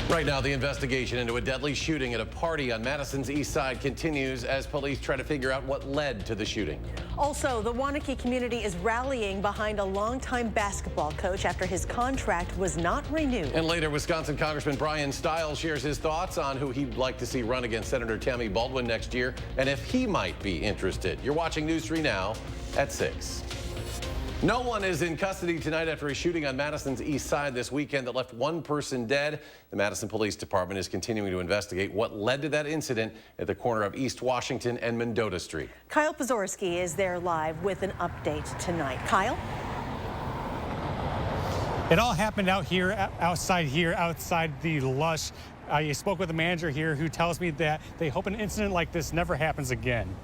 Right now, the investigation into a deadly shooting at a party on Madison's east side continues as police try to figure out what led to the shooting. Also, the Waunakee community is rallying behind a longtime basketball coach after his contract was not renewed. And later, Wisconsin Congressman Brian Stiles shares his thoughts on who he'd like to see run against Senator Tammy Baldwin next year and if he might be interested. You're watching News 3 Now at 6. No one is in custody tonight after a shooting on Madison's east side this weekend that left one person dead. The Madison Police Department is continuing to investigate what led to that incident at the corner of East Washington and Mendota Street. Kyle Pozorski is there live with an update tonight. Kyle? It all happened outside the Lush. I spoke with a manager here who tells me that they hope an incident like this never happens again.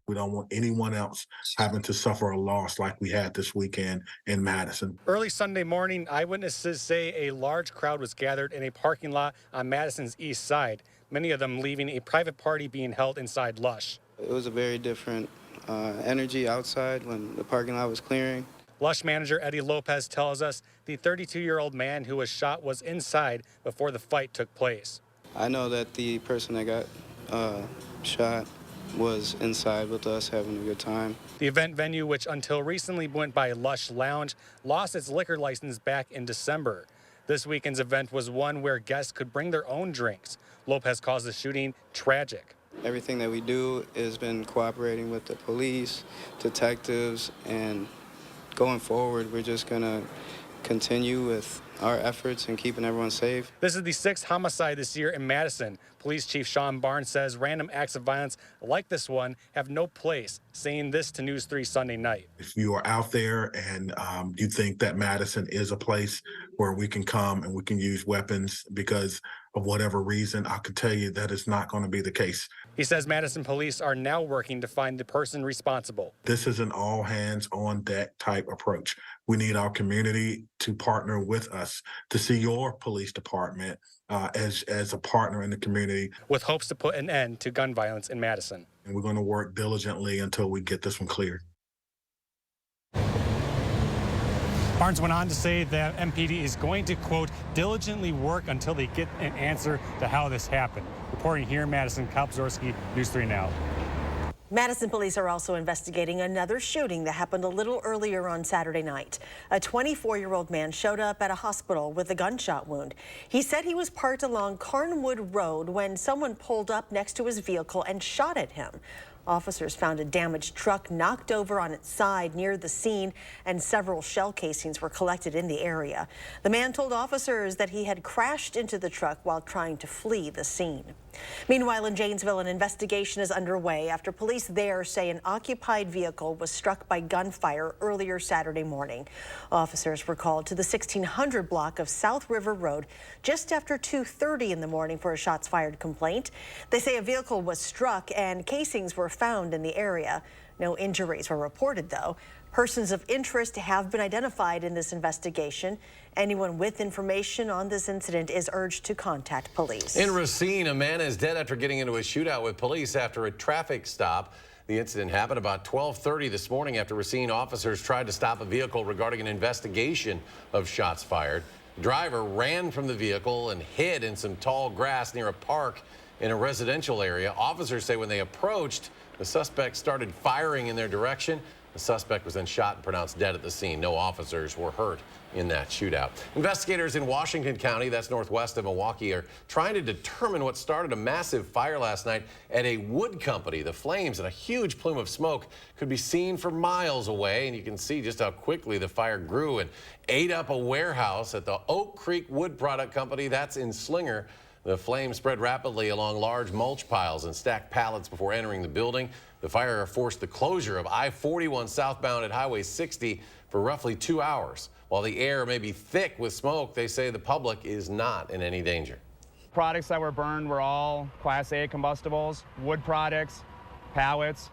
We don't want anyone else having to suffer a loss like we had this weekend in Madison. Early Sunday morning, eyewitnesses say a large crowd was gathered in a parking lot on Madison's east side, many of them leaving a private party being held inside Lush. It was a very different energy outside when the parking lot was clearing. Lush manager Eddie Lopez tells us the 32-year-old man who was shot was inside before the fight took place. I know that the person that got shot was inside with us having a good time. The event venue, which until recently went by Lush Lounge, lost its liquor license back in December. This weekend's event was one where guests could bring their own drinks. Lopez calls the shooting tragic. Everything that we do has been cooperating with the police, detectives, and going forward, we're just going to continue with our efforts in keeping everyone safe. This is the 6th homicide this year in Madison. Police Chief Sean Barnes says random acts of violence like this one have no place, saying this to News 3 Sunday night. If you are out there and you think that Madison is a place where we can come and we can use weapons because of whatever reason, I can tell you that is not going to be the case. He says Madison police are now working to find the person responsible. This is an all hands on deck type approach. We need our community to partner with us to see your police department as a partner in the community. With hopes to put an end to gun violence in Madison. And we're going to work diligently until we get this one cleared. Barnes went on to say that MPD is going to, quote, diligently work until they get an answer to how this happened. Reporting here in Madison, Kyle Pozorski, News 3 Now. Madison police are also investigating another shooting that happened a little earlier on Saturday night. A 24-year-old man showed up at a hospital with a gunshot wound. He said he was parked along Carnwood Road when someone pulled up next to his vehicle and shot at him. Officers found a damaged truck knocked over on its side near the scene, and several shell casings were collected in the area. The man told officers that he had crashed into the truck while trying to flee the scene. Meanwhile, in Janesville, an investigation is underway after police there say an occupied vehicle was struck by gunfire earlier Saturday morning. Officers were called to the 1600 block of South River Road just after 2:30 in the morning for a shots fired complaint. They say a vehicle was struck and casings were found in the area. No injuries were reported, though. Persons of interest have been identified in this investigation. Anyone with information on this incident is urged to contact police. In Racine, a man is dead after getting into a shootout with police after a traffic stop. The incident happened about 12:30 this morning after Racine officers tried to stop a vehicle regarding an investigation of shots fired. The driver ran from the vehicle and hid in some tall grass near a park in a residential area. Officers say when they approached, the suspect started firing in their direction. The suspect was then shot and pronounced dead at the scene. No officers were hurt in that shootout. Investigators in Washington County, that's northwest of Milwaukee, are trying to determine what started a massive fire last night at a wood company. The flames and a huge plume of smoke could be seen for miles away, and you can see just how quickly the fire grew and ate up a warehouse at the Oak Creek Wood Product Company. That's in Slinger. The flames spread rapidly along large mulch piles and stacked pallets before entering the building. The fire forced the closure of I-41 southbound at Highway 60 for roughly 2 hours. While the air may be thick with smoke, they say the public is not in any danger. Products that were burned were all Class A combustibles, wood products, pallets,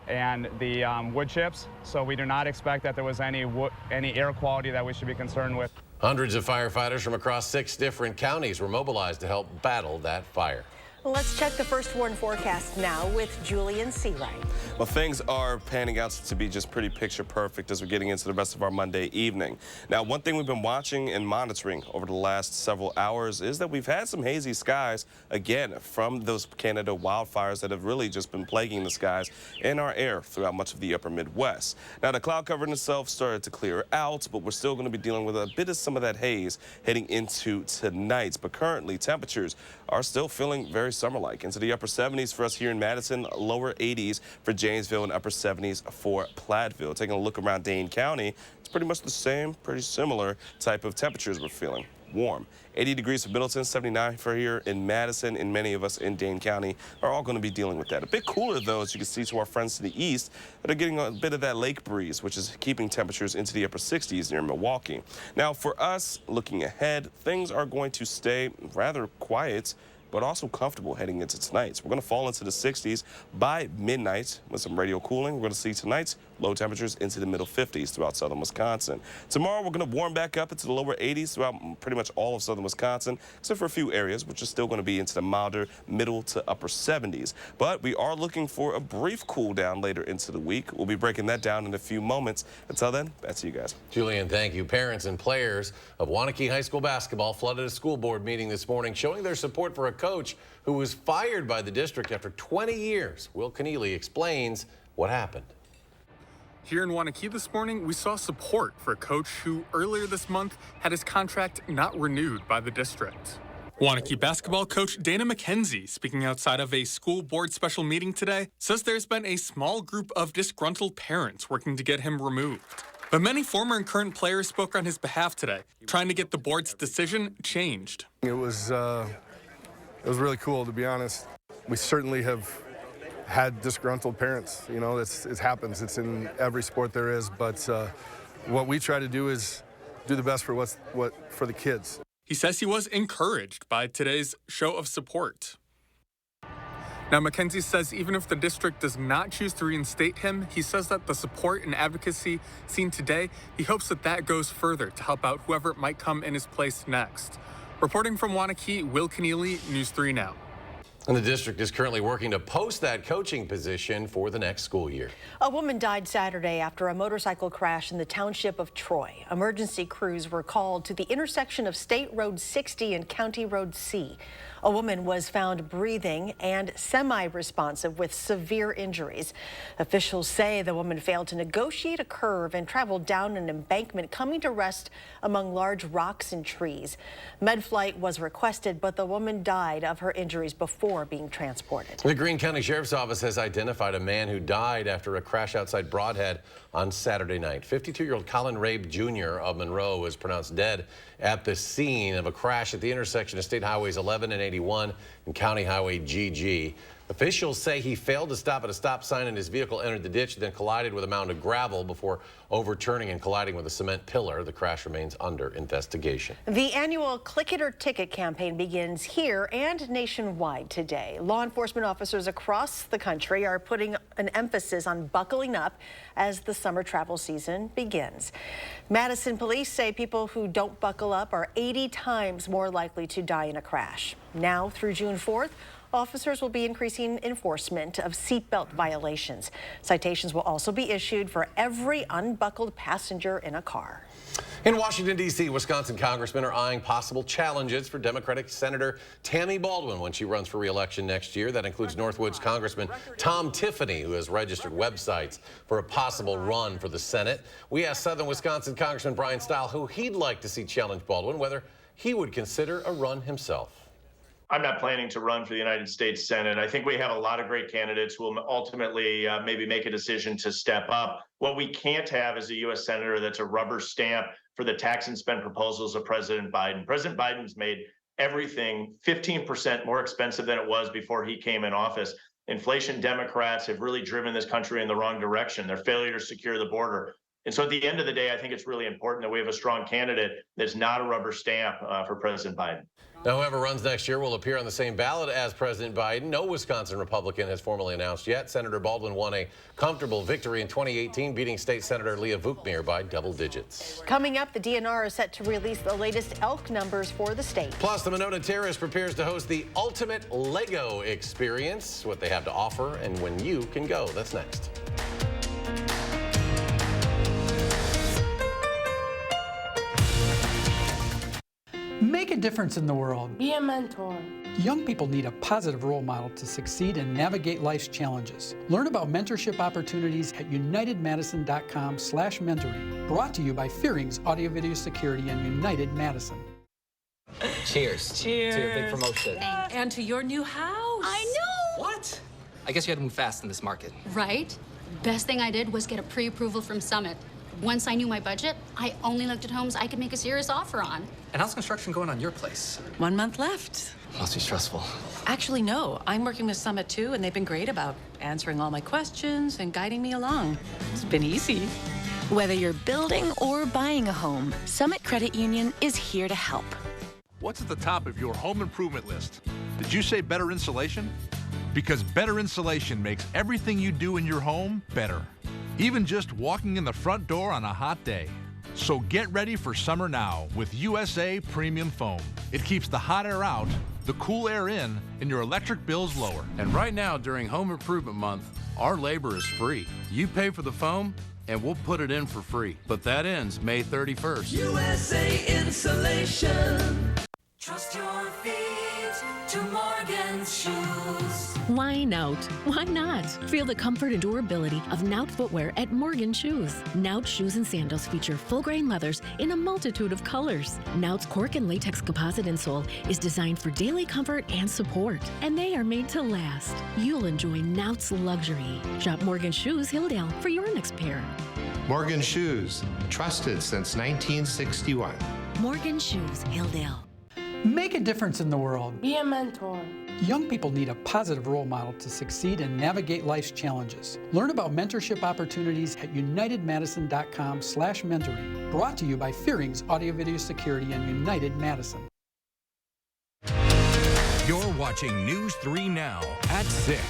and the wood chips. So we do not expect that there was any air quality that we should be concerned with. Hundreds of firefighters from across 6 different counties were mobilized to help battle that fire. Well, let's check the first warn forecast now with Julian Seawright. Well, things are panning out to be just pretty picture perfect as we're getting into the rest of our Monday evening. Now, one thing we've been watching and monitoring over the last several hours is that we've had some hazy skies again from those Canada wildfires that have really just been plaguing the skies and our air throughout much of the upper Midwest. Now, the cloud cover in itself started to clear out, but we're still going to be dealing with a bit of some of that haze heading into tonight. But currently, temperatures are still feeling very summer-like. Into the upper 70s for us here in Madison, lower 80s for Janesville, and upper 70s for Platteville. Taking a look around Dane County, it's pretty much the same, pretty similar type of temperatures we're feeling. Warm. 80 degrees for Middleton, 79 for here in Madison, and many of us in Dane County are all going to be dealing with that. A bit cooler, though, as you can see to our friends to the east that are getting a bit of that lake breeze, which is keeping temperatures into the upper 60s near Milwaukee. Now, for us, looking ahead, things are going to stay rather quiet, but also comfortable heading into tonight. So we're going to fall into the 60s by midnight with some radial cooling. We're going to see tonight's low temperatures into the middle 50s throughout southern Wisconsin. Tomorrow, we're going to warm back up into the lower 80s throughout pretty much all of southern Wisconsin, except for a few areas, which are still going to be into the milder middle to upper 70s. But we are looking for a brief cool down later into the week. We'll be breaking that down in a few moments. Until then, back to you guys. Julian, thank you. Parents and players of Waunakee High School basketball flooded a school board meeting this morning, showing their support for a coach who was fired by the district after 20 years. Will Keneally explains what happened. Here in Waunakee this morning, we saw support for a coach who earlier this month had his contract not renewed by the district. Waunakee basketball coach Dana McKenzie, speaking outside of a school board special meeting today, says there's been a small group of disgruntled parents working to get him removed. But many former and current players spoke on his behalf today, trying to get the board's decision changed. It was really cool, to be honest. We certainly have had disgruntled parents. You know, it happens. It's in every sport there is. But what we try to do is do the best for for the kids. He says he was encouraged by today's show of support. Now, McKenzie says even if the district does not choose to reinstate him, he says that the support and advocacy seen today, he hopes that that goes further to help out whoever might come in his place next. Reporting from Waunakee, Will Keneally, News 3 Now. And the district is currently working to post that coaching position for the next school year. A woman died Saturday after a motorcycle crash in the township of Troy. Emergency crews were called to the intersection of State Road 60 and County Road C. A woman was found breathing and semi-responsive with severe injuries. Officials say the woman failed to negotiate a curve and traveled down an embankment, coming to rest among large rocks and trees. Med flight was requested, but the woman died of her injuries before being transported. The Greene County Sheriff's Office has identified a man who died after a crash outside Broadhead on Saturday night. 52-year-old Colin Rabe Jr. of Monroe was pronounced dead at the scene of a crash at the intersection of State Highways 11 and 81 and County Highway GG. Officials say he failed to stop at a stop sign and his vehicle entered the ditch, then collided with a mound of gravel before overturning and colliding with a cement pillar. The crash remains under investigation. The annual Click It or Ticket campaign begins here and nationwide today. Law enforcement officers across the country are putting an emphasis on buckling up as the summer travel season begins. Madison police say people who don't buckle up are 80 times more likely to die in a crash. Now through June 4th, officers will be increasing enforcement of seatbelt violations. Citations will also be issued for every unbuckled passenger in a car. In Washington, D.C., Wisconsin congressmen are eyeing possible challenges for Democratic Senator Tammy Baldwin when she runs for re-election next year. That includes Northwoods Congressman Tom Tiffany, who has registered websites for a possible run for the Senate. We asked Southern Wisconsin Congressman Brian Stile who he'd like to see challenge Baldwin, whether he would consider a run himself. I'm not planning to run for the United States Senate. I think we have a lot of great candidates who will ultimately maybe make a decision to step up. What we can't have is a U.S. Senator that's a rubber stamp for the tax and spend proposals of President Biden. President Biden's made everything 15% more expensive than it was before he came in office. Inflation Democrats have really driven this country in the wrong direction. Their failure to secure the border, And so at the end of the day, I think it's really important that we have a strong candidate that's not a rubber stamp for President Biden. Now, whoever runs next year will appear on the same ballot as President Biden. No Wisconsin Republican has formally announced yet. Senator Baldwin won a comfortable victory in 2018, beating State Senator Leah Vukmir by double digits. Coming up, the DNR is set to release the latest elk numbers for the state. Plus, the Monona Terrace prepares to host the ultimate Lego experience, what they have to offer and when you can go. That's next. Make a difference in the world. Be a mentor. Young people need a positive role model to succeed and navigate life's challenges. Learn about mentorship opportunities at unitedmadison.com/mentoring. Brought to you by Fearing's Audio Video Security and United Madison. Cheers. Cheers. To your big promotion. And to your new house. I know. What? I guess you had to move fast in this market. Right? Best thing I did was get a pre-approval from Summit. Once I knew my budget, I only looked at homes I could make a serious offer on. And how's construction going on your place? 1 month left. Must be stressful. Actually, no. I'm working with Summit too, and they've been great about answering all my questions and guiding me along. It's been easy. Whether you're building or buying a home, Summit Credit Union is here to help. What's at the top of your home improvement list? Did you say better insulation? Because better insulation makes everything you do in your home better. Even just walking in the front door on a hot day. So get ready for summer now with USA Premium Foam. It keeps the hot air out, the cool air in, and your electric bills lower. And right now, during Home Improvement Month, our labor is free. You pay for the foam, and we'll put it in for free. But that ends May 31st. USA Insulation. Trust your feet to Morgan's Shoes. Why Nout? Why not? Feel the comfort and durability of Nout footwear at Morgan Shoes. Nout shoes and sandals feature full-grain leathers in a multitude of colors. Nout's cork and latex composite insole is designed for daily comfort and support, and they are made to last. You'll enjoy Nout's luxury. Shop Morgan Shoes Hilldale for your next pair. Morgan Shoes, trusted since 1961. Morgan Shoes Hilldale. Make a difference in the world. Be a mentor. Young people need a positive role model to succeed and navigate life's challenges. Learn about mentorship opportunities at unitedmadison.com/mentoring. Brought to you by Fearing's Audio Video Security and United Madison. You're watching News 3 Now at 6.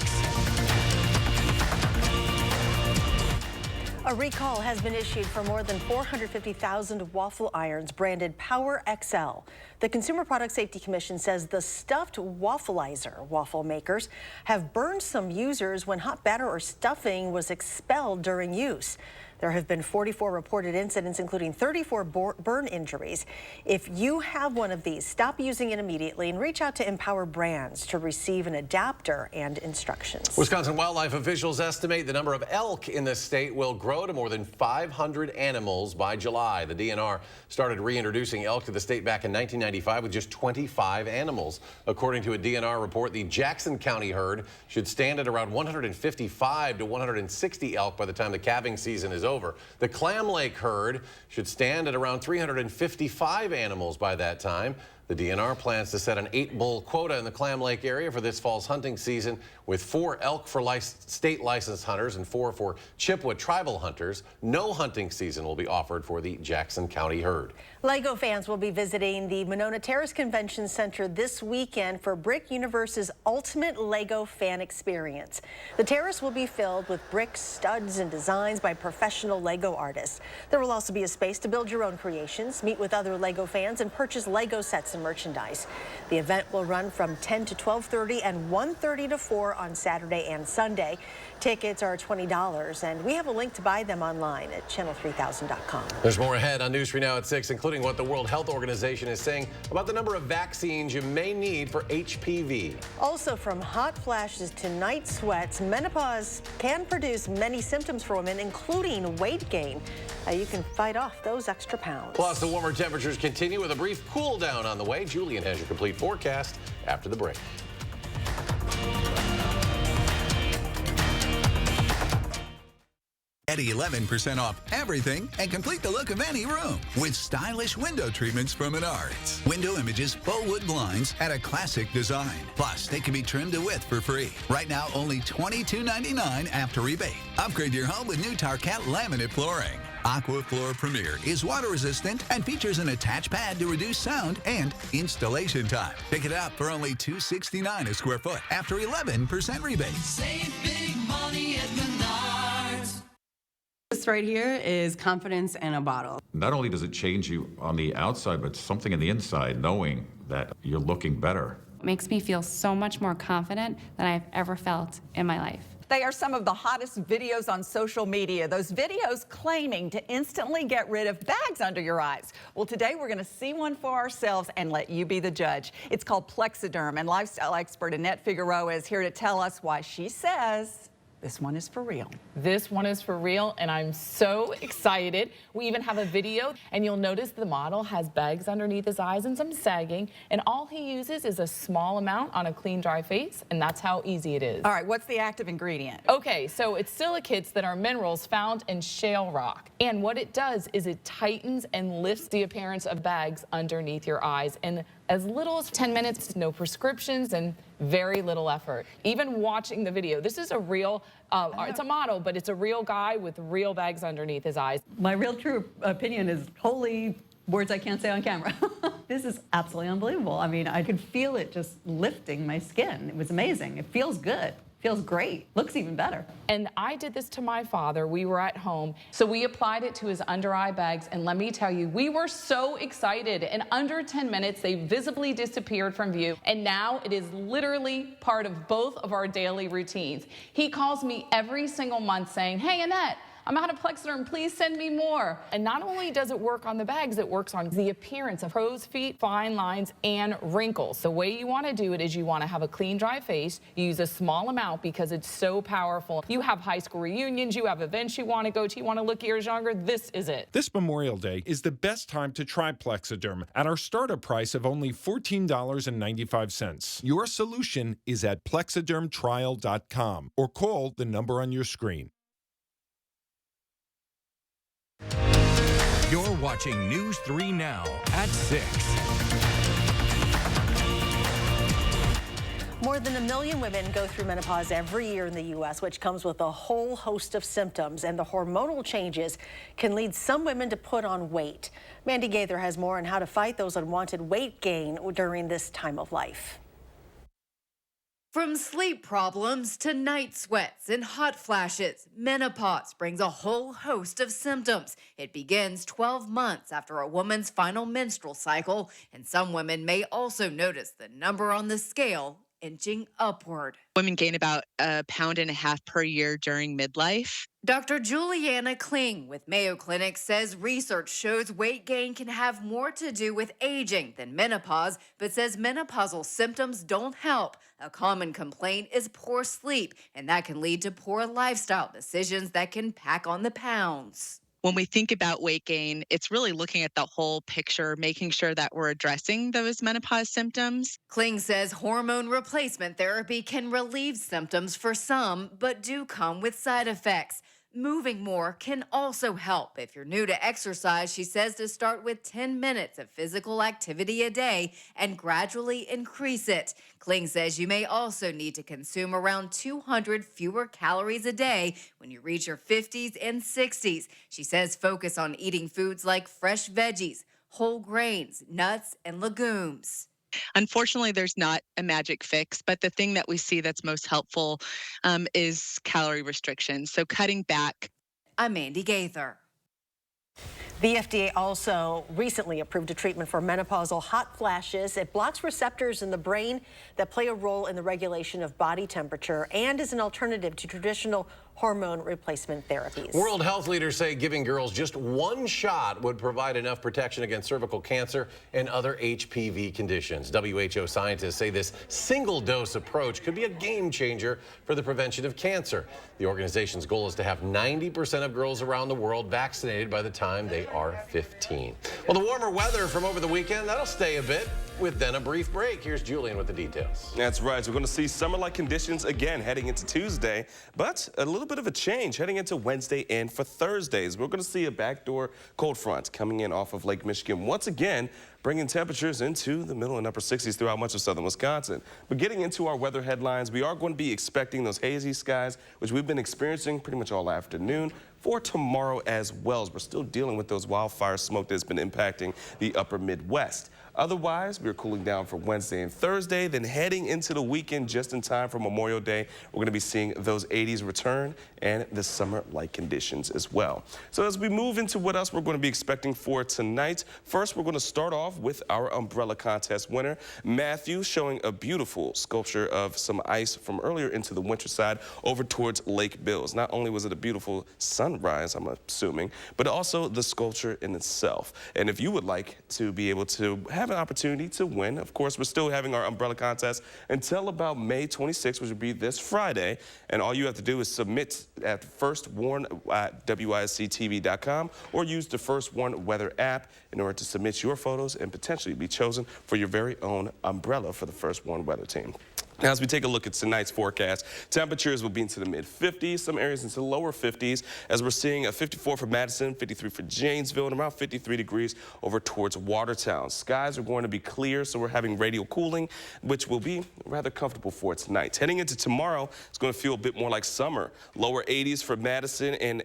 A recall has been issued for more than 450,000 waffle irons branded Power XL. The Consumer Product Safety Commission says the stuffed waffleizer waffle makers have burned some users when hot batter or stuffing was expelled during use. There have been 44 reported incidents, including 34 burn injuries. If you have one of these, stop using it immediately and reach out to Empower Brands to receive an adapter and instructions. Wisconsin wildlife officials estimate the number of elk in the state will grow to more than 500 animals by July. The DNR started reintroducing elk to the state back in 1995 with just 25 animals. According to a DNR report, the Jackson County herd should stand at around 155 to 160 elk by the time the calving season is over. The Clam Lake herd should stand at around 355 animals by that time. The DNR plans to set an 8-bull quota in the Clam Lake area for this fall's hunting season, with 4 elk for state licensed hunters and 4 for Chippewa tribal hunters. No hunting season will be offered for the Jackson County herd. LEGO fans will be visiting the Monona Terrace Convention Center this weekend for Brick Universe's ultimate LEGO fan experience. The terrace will be filled with bricks, studs, and designs by professional LEGO artists. There will also be a space to build your own creations, meet with other LEGO fans, and purchase LEGO sets and merchandise. The event will run from 10 to 12:30 and 1:30 to 4 on Saturday and Sunday. Tickets are $20, and we have a link to buy them online at channel3000.com. There's more ahead on News 3 Now at 6, including what the World Health Organization is saying about the number of vaccines you may need for HPV. Also, from hot flashes to night sweats, menopause can produce many symptoms for women, including weight gain. You can fight off those extra pounds. Plus, the warmer temperatures continue with a brief cool down on the way. Julian has your complete forecast after the break. At 11% off everything and complete the look of any room with stylish window treatments from Menards. Window images, faux wood blinds at a classic design. Plus, they can be trimmed to width for free. Right now, only $22.99 after rebate. Upgrade your home with new Tarcat laminate flooring. Aquafloor Premier is water resistant and features an attached pad to reduce sound and installation time. Pick it up for only $269 a square foot after 11% rebate. Save big money at Menards. This right here is confidence in a bottle. Not only does it change you on the outside, but something on the inside, knowing that you're looking better. It makes me feel so much more confident than I've ever felt in my life. They are some of the hottest videos on social media. Those videos claiming to instantly get rid of bags under your eyes. Well, today we're going to see one for ourselves and let you be the judge. It's called Plexiderm, and lifestyle expert Annette Figueroa is here to tell us why she says this one is for real. This one is for real, and I'm so excited. We even have a video, and you'll notice the model has bags underneath his eyes and some sagging, and all he uses is a small amount on a clean, dry face, and that's how easy it is. All right, what's the active ingredient? Okay, so it's silicates that are minerals found in shale rock, and what it does is it tightens and lifts the appearance of bags underneath your eyes, and as little as 10 minutes, no prescriptions, and very little effort. Even watching the video, this is a real, it's a model, but it's a real guy with real bags underneath his eyes. My real true opinion is holy words I can't say on camera. This is absolutely unbelievable. I mean, I could feel it just lifting my skin. It was amazing. It feels good. Feels great. Looks even better. And I did this to my father. We were at home. So we applied it to his under eye bags. And let me tell you, we were so excited. In under 10 minutes, they visibly disappeared from view. And now it is literally part of both of our daily routines. He calls me every single month saying, "Hey, Annette, I'm out of Plexiderm, please send me more." And not only does it work on the bags, it works on the appearance of crow's feet, fine lines, and wrinkles. The way you want to do it is you want to have a clean, dry face. You use a small amount because it's so powerful. You have high school reunions, you have events you want to go to, you want to look years younger, this is it. This Memorial Day is the best time to try Plexiderm at our startup price of only $14.95. Your solution is at plexidermtrial.com or call the number on your screen. You're watching News 3 Now at 6. More than 1 million women go through menopause every year in the U.S., which comes with a whole host of symptoms, and the hormonal changes can lead some women to put on weight. Mandy Gaither has more on how to fight those unwanted weight gain during this time of life. From sleep problems to night sweats and hot flashes, menopause brings a whole host of symptoms. It begins 12 months after a woman's final menstrual cycle, and some women may also notice the number on the scale inching upward. Women gain about 1.5 pounds per year during midlife. Dr. Juliana Kling with Mayo Clinic says research shows weight gain can have more to do with aging than menopause, but says menopausal symptoms don't help. A common complaint is poor sleep, and that can lead to poor lifestyle decisions that can pack on the pounds. When we think about weight gain, it's really looking at the whole picture, making sure that we're addressing those menopause symptoms. Kling says hormone replacement therapy can relieve symptoms for some, but do come with side effects. Moving more can also help. If you're new to exercise, she says to start with 10 minutes of physical activity a day and gradually increase it. Kling says you may also need to consume around 200 fewer calories a day when you reach your 50s and 60s. She says focus on eating foods like fresh veggies, whole grains, nuts, and legumes. Unfortunately, there's not a magic fix, but the thing that we see that's most helpful is calorie restriction. So cutting back. I'm Mandy Gaither. The FDA also recently approved a treatment for menopausal hot flashes. It blocks receptors in the brain that play a role in the regulation of body temperature and is an alternative to traditional hormone replacement therapies. World health leaders say giving girls just one shot would provide enough protection against cervical cancer and other HPV conditions. WHO scientists say this single-dose approach could be a game changer for the prevention of cancer. The organization's goal is to have 90% of girls around the world vaccinated by the time they are 15. Well, the warmer weather from over the weekend, that'll stay a bit. with then a brief break. Here's Julian with the details. That's right. So we're going to see summer-like conditions again heading into Tuesday, but a little bit of a change heading into Wednesday and for Thursdays. We're going to see a backdoor cold front coming in off of Lake Michigan once again, bringing temperatures into the middle and upper 60s throughout much of southern Wisconsin. But getting into our weather headlines, we are going to be expecting those hazy skies, which we've been experiencing pretty much all afternoon, for tomorrow as well, as we're still dealing with those wildfire smoke that's been impacting the upper Midwest. Otherwise, we're cooling down for Wednesday and Thursday, then heading into the weekend just in time for Memorial Day. We're going to be seeing those 80s return and the summer-like conditions as well. So as we move into what else we're going to be expecting for tonight, first we're going to start off with our umbrella contest winner, Matthew, showing a beautiful sculpture of some ice from earlier into the winter side over towards Lake Bills. Not only was it a beautiful sunrise, I'm assuming, but also the sculpture in itself. And if you would like to be able to have an opportunity to win, of course, we're still having our umbrella contest until about May 26th, which will be this Friday. And all you have to do is submit at firstwarn at WISC-TV.com or use the First Warn Weather app in order to submit your photos and potentially be chosen for your very own umbrella for the First Warn Weather team. Now, as we take a look at tonight's forecast, temperatures will be into the mid-50s, some areas into the lower 50s, as we're seeing a 54 for Madison, 53 for Janesville, and around 53 degrees over towards Watertown. Skies are going to be clear, so we're having radial cooling, which will be rather comfortable for tonight. Heading into tomorrow, it's going to feel a bit more like summer. Lower 80s for Madison and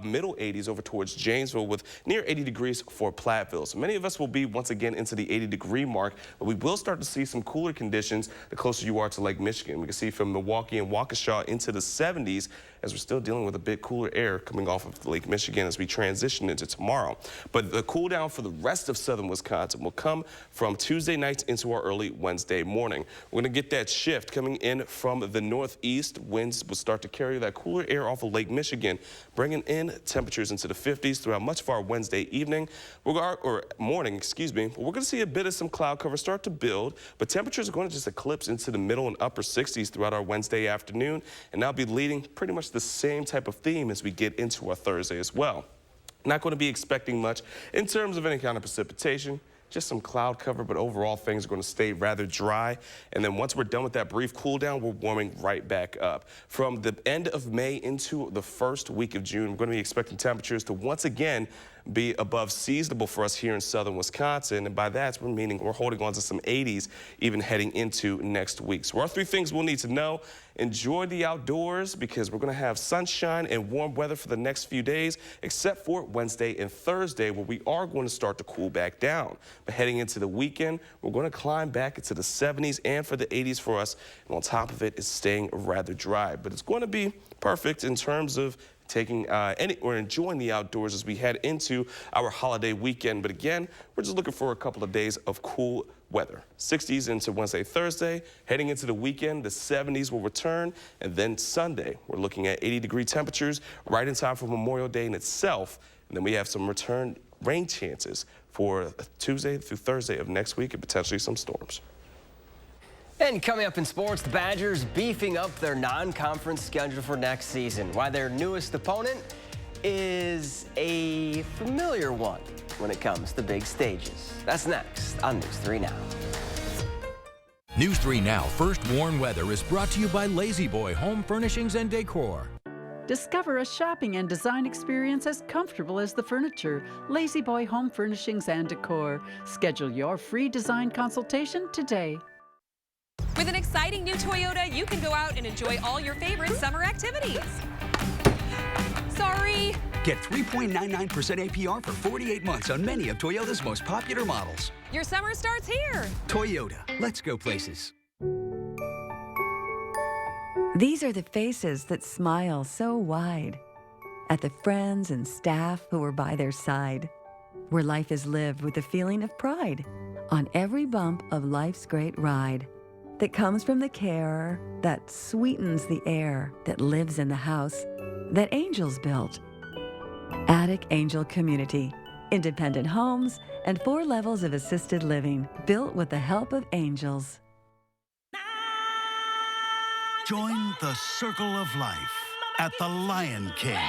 middle 80s over towards Janesville, with near 80 degrees for Platteville. So many of us will be once again into the 80-degree mark, but we will start to see some cooler conditions the closer you are to Lake Michigan. We can see from Milwaukee and Waukesha into the 70s, as we're still dealing with a bit cooler air coming off of Lake Michigan as we transition into tomorrow. But the cool down for the rest of southern Wisconsin will come from Tuesday night into our early Wednesday morning. We're going to get that shift coming in from the northeast. Winds will start to carry that cooler air off of Lake Michigan, bringing in temperatures into the 50s throughout much of our Wednesday evening, or morning, excuse me. We're going to see a bit of some cloud cover start to build, but temperatures are going to just eclipse into the middle and upper 60s throughout our Wednesday afternoon, and that'll be leading pretty much the same type of theme as we get into our Thursday as well. Not going to be expecting much in terms of any kind of precipitation, just some cloud cover, but overall things are going to stay rather dry. And then once we're done with that brief cool down, we're warming right back up. From the end of May into the first week of June, we're going to be expecting temperatures to once again be above seasonable for us here in southern Wisconsin. And by that, we're meaning we're holding on to some 80s even heading into next week. So our three things we'll need to know: enjoy the outdoors, because we're going to have sunshine and warm weather for the next few days, except for Wednesday and Thursday, where we are going to start to cool back down. But heading into the weekend, we're going to climb back into the 70s and for the 80s for us. And on top of it, it's staying rather dry. But it's going to be perfect in terms of taking or enjoying the outdoors as we head into our holiday weekend. But again, we're just looking for a couple of days of cool weather. 60s into Wednesday, Thursday. Heading into the weekend, the 70s will return. And then Sunday, we're looking at 80-degree temperatures right in time for Memorial Day in itself. And then we have some return rain chances for Tuesday through Thursday of next week, and potentially some storms. And coming up in sports, the Badgers beefing up their non-conference schedule for next season. Why their newest opponent is a familiar one when it comes to big stages. That's next on News 3 Now. News 3 Now First Warn Weather is brought to you by Lazy Boy Home Furnishings and Decor. Discover a shopping and design experience as comfortable as the furniture. Lazy Boy Home Furnishings and Decor. Schedule your free design consultation today. With an exciting new Toyota, you can go out and enjoy all your favorite summer activities. Sorry. Get 3.99% APR for 48 months on many of Toyota's most popular models. Your summer starts here. Toyota, let's go places. These are the faces that smile so wide at the friends and staff who are by their side, where life is lived with a feeling of pride on every bump of life's great ride that comes from the care that sweetens the air that lives in the house that angels built. Attic Angel Community, independent homes and 4 levels of assisted living built with the help of angels. Join the circle of life at the Lion King.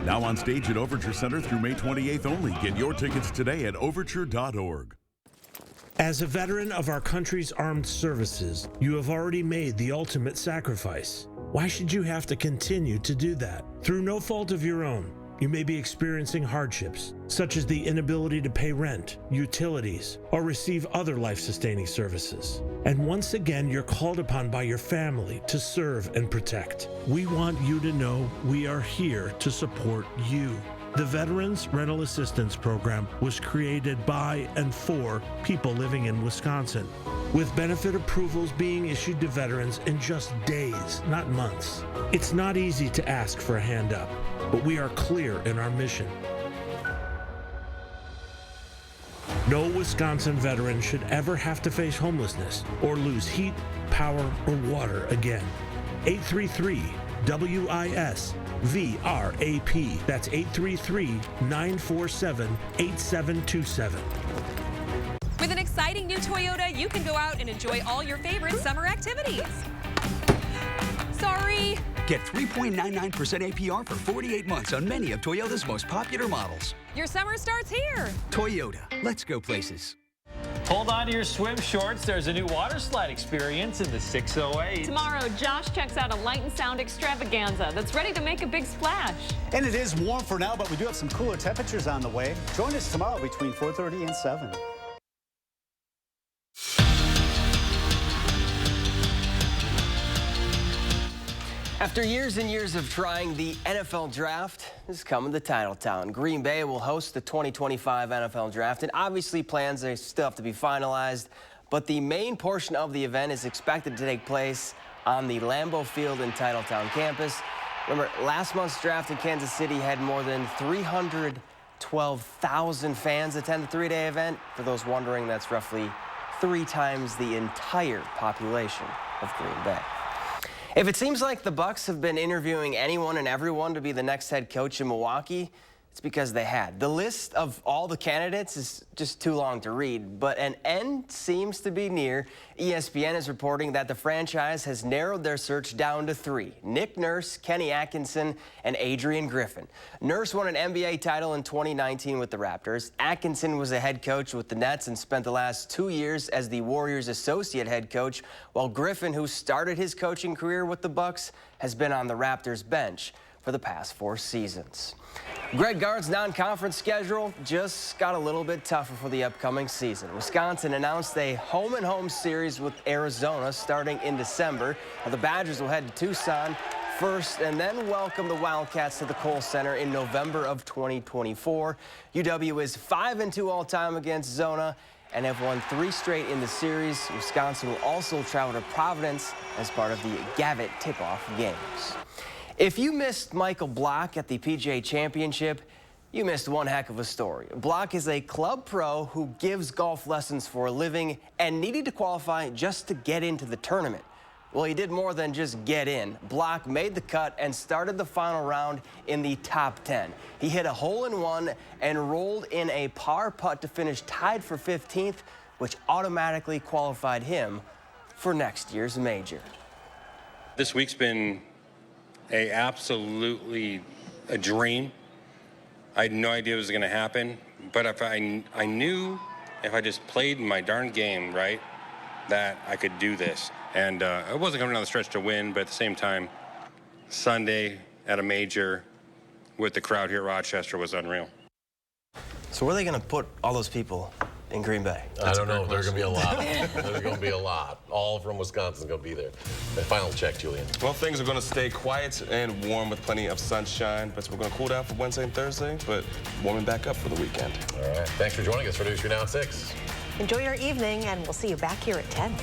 Now on stage at Overture Center through May 28th only. Get your tickets today at overture.org. As a veteran of our country's armed services, you have already made the ultimate sacrifice. Why should you have to continue to do that? Through no fault of your own, you may be experiencing hardships, such as the inability to pay rent, utilities, or receive other life-sustaining services. And once again, you're called upon by your family to serve and protect. We want you to know we are here to support you. The Veterans Rental Assistance Program was created by and for people living in Wisconsin, with benefit approvals being issued to veterans in just days, not months. It's not easy to ask for a hand up, but we are clear in our mission. No Wisconsin veteran should ever have to face homelessness or lose heat, power, or water again. 833-WISC-VRAP. That's 833-947-8727. With an exciting new Toyota, you can go out and enjoy all your favorite summer activities. Sorry. Get 3.99% APR for 48 months on many of Toyota's most popular models. Your summer starts here. Toyota, let's go places. Hold on to your swim shorts. There's a new water slide experience in the 608. Tomorrow, Josh checks out a light and sound extravaganza that's ready to make a big splash. And it is warm for now, but we do have some cooler temperatures on the way. Join us tomorrow between 4:30 and 7. After years and years of trying, the NFL Draft is coming to Titletown. Green Bay will host the 2025 NFL Draft, and obviously plans they still have to be finalized, but the main portion of the event is expected to take place on the Lambeau Field and Titletown campus. Remember, last month's draft in Kansas City had more than 312,000 fans attend the three-day event. For those wondering, that's roughly 3 times the entire population of Green Bay. If it seems like the Bucs have been interviewing anyone and everyone to be the next head coach in Milwaukee, it's because they had. The list of all the candidates is just too long to read, but an end seems to be near. ESPN is reporting that the franchise has narrowed their search down to 3. Nick Nurse, Kenny Atkinson, and Adrian Griffin. Nurse won an NBA title in 2019 with the Raptors. Atkinson was a head coach with the Nets and spent the last 2 years as the Warriors' associate head coach, while Griffin, who started his coaching career with the Bucs, has been on the Raptors bench for the past 4 seasons. Greg Gard's non-conference schedule just got a little bit tougher for the upcoming season. Wisconsin announced a home-and-home series with Arizona starting in December. Now, the Badgers will head to Tucson first and then welcome the Wildcats to the Kohl Center in November of 2024. UW is 5-2 all-time against Zona and have won 3 straight in the series. Wisconsin will also travel to Providence as part of the Gavitt tip-off games. If you missed Michael Block at the PGA Championship, you missed one heck of a story. Block is a club pro who gives golf lessons for a living and needed to qualify just to get into the tournament. Well, he did more than just get in. Block made the cut and started the final round in the top 10. He hit a hole-in-one and rolled in a par putt to finish tied for 15th, which automatically qualified him for next year's major. This week's been absolutely a dream. I had no idea it was going to happen, but if I knew if I just played my darn game right, that I could do this. And I wasn't coming down the stretch to win, but at the same time, Sunday at a major with the crowd here at Rochester was unreal. So where are they going to put all those people in Green Bay? I don't know. There's going to be a lot. There's going to be a lot. All from Wisconsin's going to be there. The final check, Julian. Well, things are going to stay quiet and warm with plenty of sunshine, but we're going to cool down for Wednesday and Thursday, but warming back up for the weekend. All right. Thanks for joining us for News 3 Now at 6. Enjoy your evening, and we'll see you back here at 10.